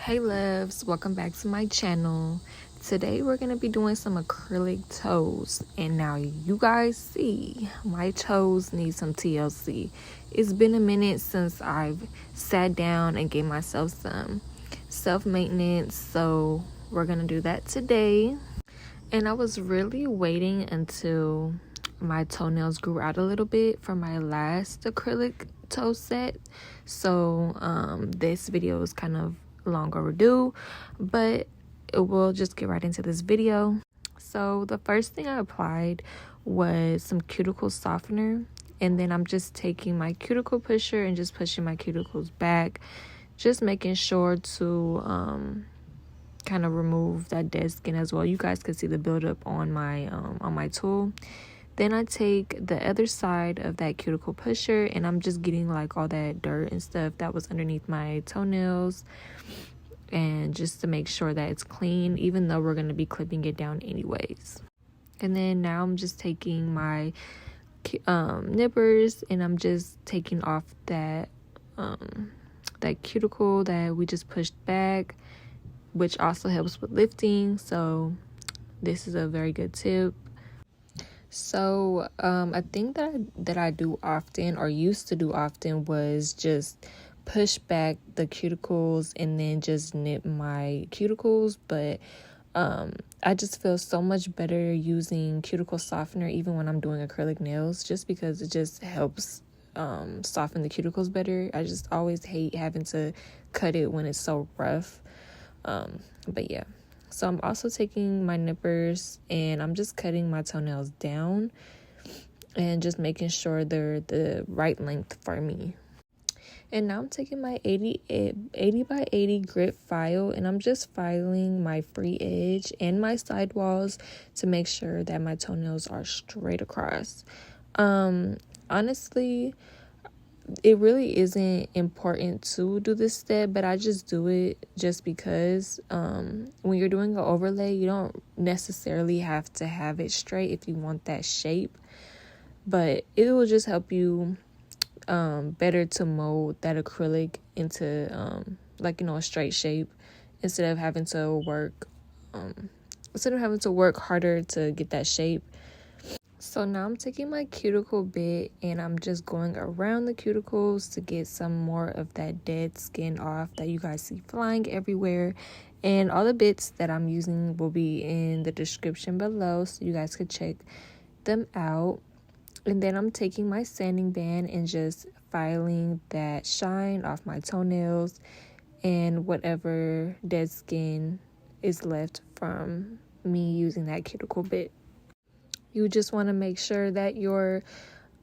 Hey loves, welcome back to my channel. Today we're going to be doing some acrylic toes, and now you guys see my toes need some TLC. It's been a minute since I've sat down and gave myself some self-maintenance, so we're going to do that today. And I was really waiting until my toenails grew out a little bit for my last acrylic toe set, so this video is kind of long overdue, but we'll just get right into this video. So the first thing I applied was some cuticle softener, and then I'm just taking my cuticle pusher and just pushing my cuticles back, just making sure to kind of remove that dead skin as well. You guys can see the buildup on my tool. Then I take the other side of that cuticle pusher and I'm just getting like all that dirt and stuff that was underneath my toenails, and just to make sure that it's clean, even though we're going to be clipping it down anyways. And then now I'm just taking my nippers and I'm just taking off that that cuticle that we just pushed back, which also helps with lifting. So this is a very good tip. So I think that I do often, or used to do often, was just push back the cuticles and then just nip my cuticles, but I just feel so much better using cuticle softener even when I'm doing acrylic nails, just because it just helps soften the cuticles better. I just always hate having to cut it when it's so rough. But yeah, so I'm also taking my nippers and I'm just cutting my toenails down and just making sure they're the right length for me. And now I'm taking my 80 by 80 grit file and I'm just filing my free edge and my sidewalls to make sure that my toenails are straight across. Honestly, it really isn't important to do this step, but I just do it just because when you're doing an overlay, you don't necessarily have to have it straight if you want that shape, but it will just help you better to mold that acrylic into a straight shape instead of having to work harder to get that shape. So now I'm taking my cuticle bit and I'm just going around the cuticles to get some more of that dead skin off that you guys see flying everywhere. And all the bits that I'm using will be in the description below, so you guys could check them out. And then I'm taking my sanding band and just filing that shine off my toenails and whatever dead skin is left from me using that cuticle bit. You just want to make sure that your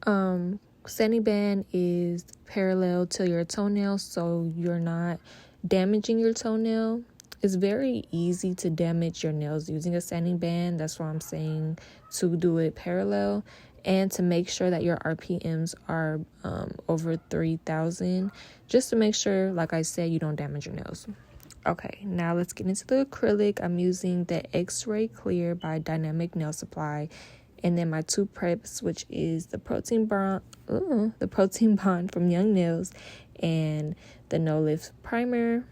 sanding band is parallel to your toenail so you're not damaging your toenail. It's very easy to damage your nails using a sanding band. That's why I'm saying to do it parallel, and to make sure that your RPMs are over 3,000, just to make sure, like I said, you don't damage your nails. Okay, now let's get into the acrylic. I'm using the X-Ray Clear by Dynamic Nail Supply, and then my two preps, which is the protein bond from Young Nails and the No Lift primer.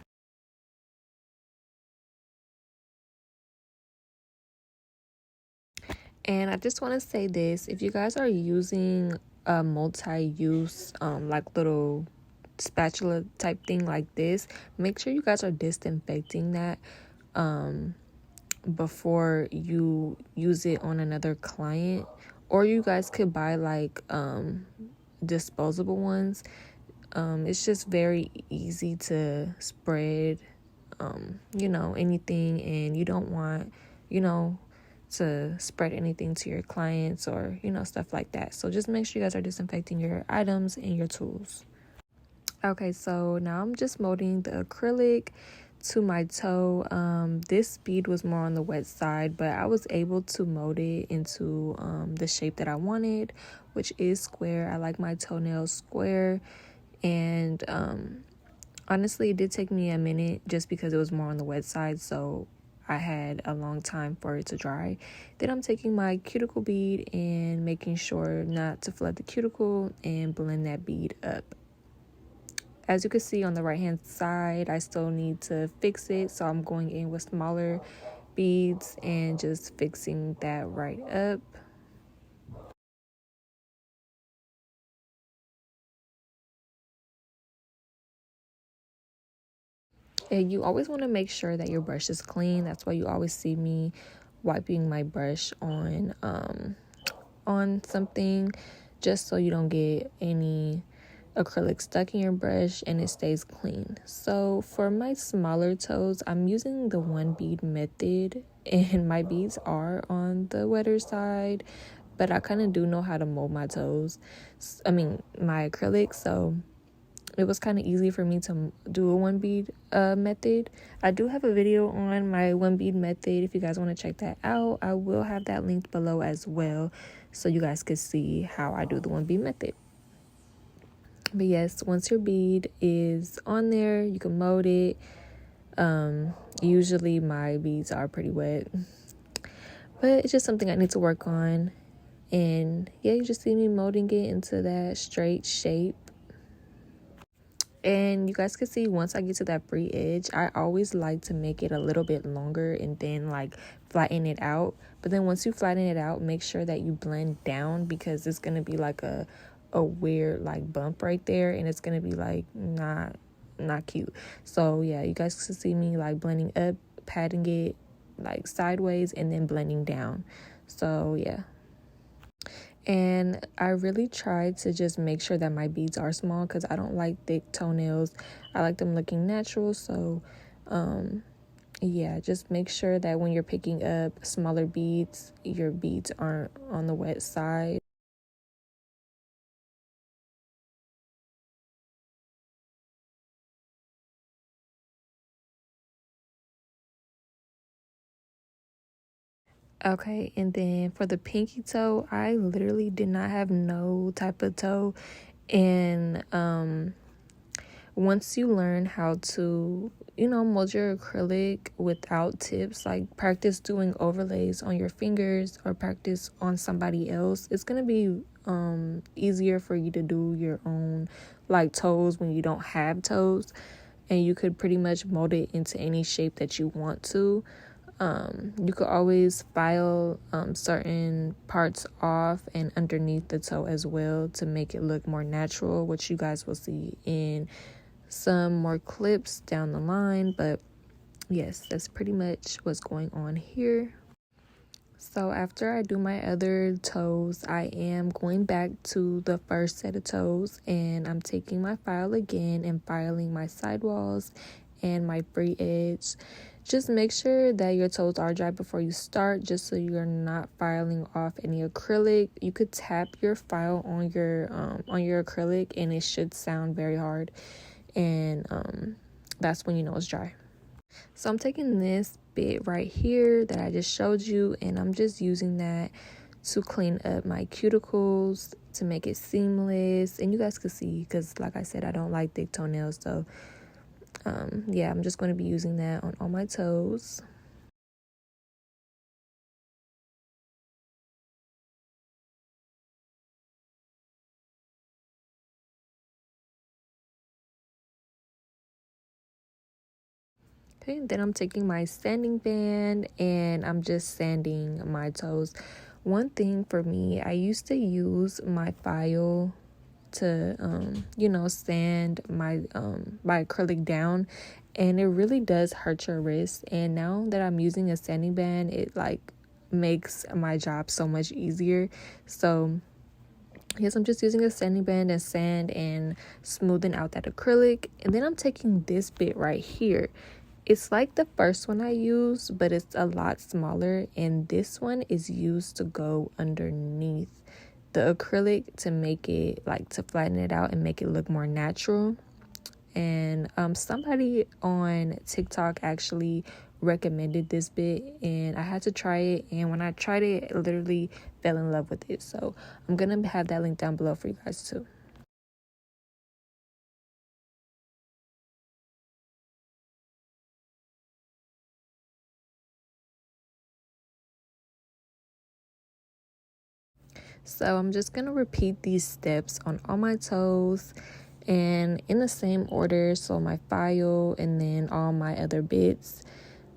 And I just want to say this: if you guys are using a multi-use like little spatula type thing like this, make sure you guys are disinfecting that before you use it on another client, or you guys could buy like disposable ones. It's just very easy to spread anything, and you don't want to spread anything to your clients or stuff like that. So just make sure you guys are disinfecting your items and your tools. Okay, so now I'm just molding the acrylic to my toe. This bead was more on the wet side, but I was able to mold it into the shape that I wanted, which is square. I like my toenails square, and honestly, it did take me a minute just because it was more on the wet side, so I had a long time for it to dry. Then I'm taking my cuticle bead and making sure not to flood the cuticle and blend that bead up. as you can see on the right hand side, I still need to fix it, so I'm going in with smaller beads and just fixing that right up. And you always want to make sure that your brush is clean. That's why you always see me wiping my brush on something, just so you don't get any acrylic stuck in your brush and it stays clean. So for my smaller toes, I'm using the one bead method, and my beads are on the wetter side, but I kind of do know how to mold my toes, my acrylic, so it was kind of easy for me to do a one bead method. I do have a video on my one bead method. If you guys want to check that out, I will have that linked below as well, so you guys can see how I do the one bead method. But yes, once your bead is on there, you can mold it. Usually my beads are pretty wet, but it's just something I need to work on. And yeah, you just see me molding it into that straight shape. And you guys can see, once I get to that free edge, I always like to make it a little bit longer and then like flatten it out. But then once you flatten it out, make sure that you blend down, because it's going to be like a weird like bump right there, and it's going to be like not cute. So yeah, you guys can see me like blending up, patting it like sideways, and then blending down. So yeah. And I really try to just make sure that my beads are small, because I don't like thick toenails. I like them looking natural. So yeah, just make sure that when you're picking up smaller beads, your beads aren't on the wet side. Okay, and then for the pinky toe, I literally did not have no type of toe. And once you learn how to, mold your acrylic without tips, like practice doing overlays on your fingers or practice on somebody else, it's going to be easier for you to do your own like toes when you don't have toes. And you could pretty much mold it into any shape that you want to. You could always file certain parts off and underneath the toe as well to make it look more natural, which you guys will see in some more clips down the line. But yes, that's pretty much what's going on here. So after I do my other toes, I am going back to the first set of toes, and I'm taking my file again and filing my sidewalls and my free edge. Just make sure that your toes are dry before you start, just so you're not filing off any acrylic. You could tap your file on your acrylic and it should sound very hard, and that's when you know it's dry. So I'm taking this bit right here that I just showed you, and I'm just using that to clean up my cuticles to make it seamless. And you guys can see, because like I said, I don't like thick toenails, so yeah, I'm just going to be using that on all my toes. Okay, then I'm taking my sanding band and I'm just sanding my toes. One thing for me, I used to use my file to sand my acrylic down, and it really does hurt your wrist. And now that I'm using a sanding band, it like makes my job so much easier. So yes, I'm just using a sanding band and sand and smoothing out that acrylic. And then I'm taking this bit right here. It's like the first one I used, but it's a lot smaller, and this one is used to go underneath the acrylic to make it like to flatten it out and make it look more natural. And somebody on TikTok actually recommended this bit, and I had to try it, and when I tried it, I literally fell in love with it. So I'm gonna have that link down below for you guys too. So I'm just gonna repeat these steps on all my toes, and in the same order, so my file and then all my other bits,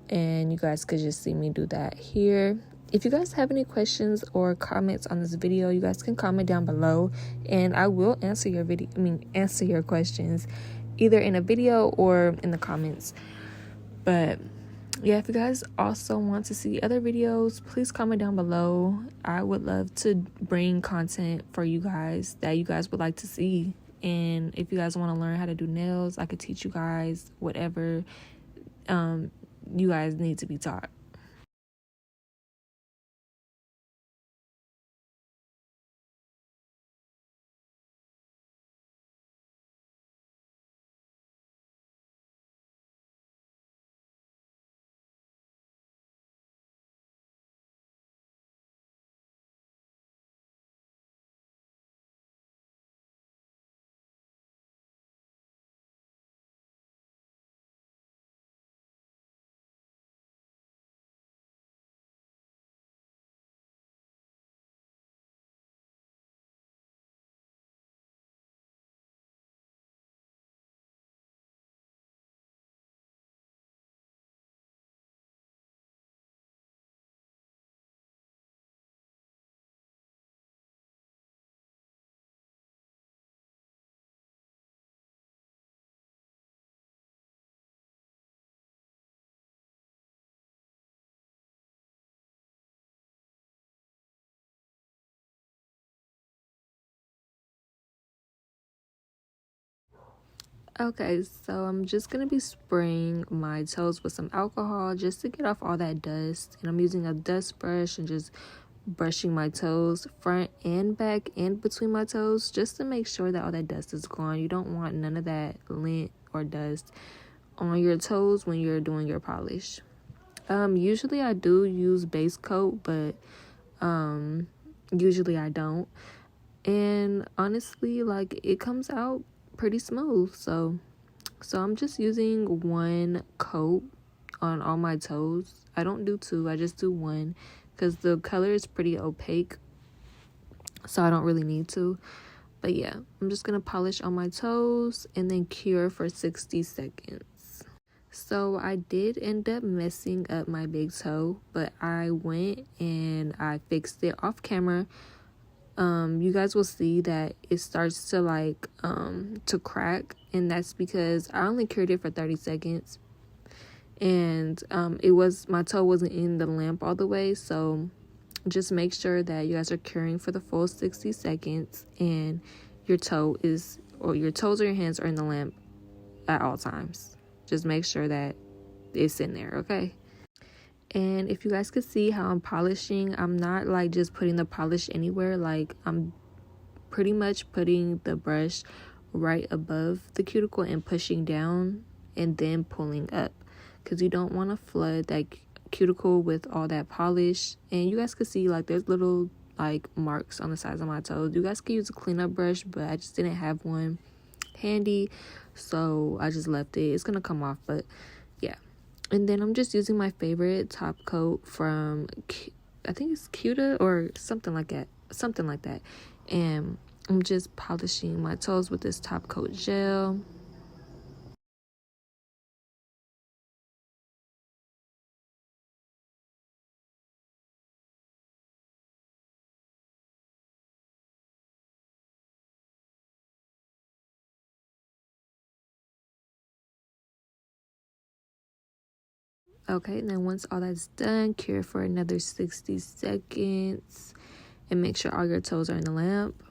and you guys could just see me do that here. If you guys have any questions or comments on this video, you guys can comment down below, and I will answer your questions either in a video or in the comments. But yeah, if you guys also want to see other videos, please comment down below. I would love to bring content for you guys that you guys would like to see. And if you guys want to learn how to do nails, I could teach you guys whatever you guys need to be taught. Okay, so I'm just gonna be spraying my toes with some alcohol just to get off all that dust, and I'm using a dust brush and just brushing my toes front and back and between my toes just to make sure that all that dust is gone. You don't want none of that lint or dust on your toes when you're doing your polish. Usually I do use base coat, but usually I don't, and honestly, like, it comes out pretty smooth. So I'm just using one coat on all my toes. I don't do two, I just do one because the color is pretty opaque, so I don't really need to. But yeah, I'm just gonna polish on my toes and then cure for 60 seconds. So I did end up messing up my big toe, but I went and I fixed it off camera. You guys will see that it starts to like to crack, and that's because I only cured it for 30 seconds, and my toe wasn't in the lamp all the way. So just make sure that you guys are curing for the full 60 seconds and your toes or your hands are in the lamp at all times. Just make sure that it's in there, okay? And if you guys could see how I'm polishing, I'm not like just putting the polish anywhere. Like, I'm pretty much putting the brush right above the cuticle and pushing down and then pulling up, because you don't want to flood that cuticle with all that polish. And you guys could see like there's little like marks on the sides of my toes. You guys could use a cleanup brush, but I just didn't have one handy, so I just left it. It's gonna come off, but yeah. And then I'm just using my favorite top coat from, I think it's Cuticle or something like that. And I'm just polishing my toes with this top coat gel. Okay, and then once all that's done, cure for another 60 seconds and make sure all your toes are in the lamp.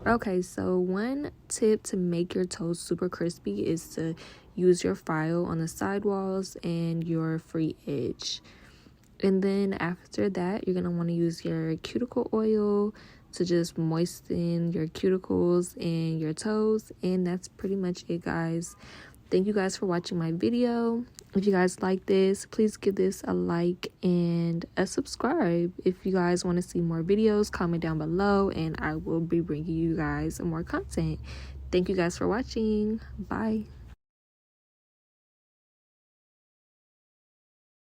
Okay, so one tip to make your toes super crispy is to use your file on the sidewalls and your free edge. And then after that, you're going to want to use your cuticle oil to just moisten your cuticles and your toes. And that's pretty much it, guys. Thank you guys for watching my video. If you guys like this, please give this a like and a subscribe. If you guys want to see more videos, comment down below and I will be bringing you guys more content. Thank you guys for watching. Bye.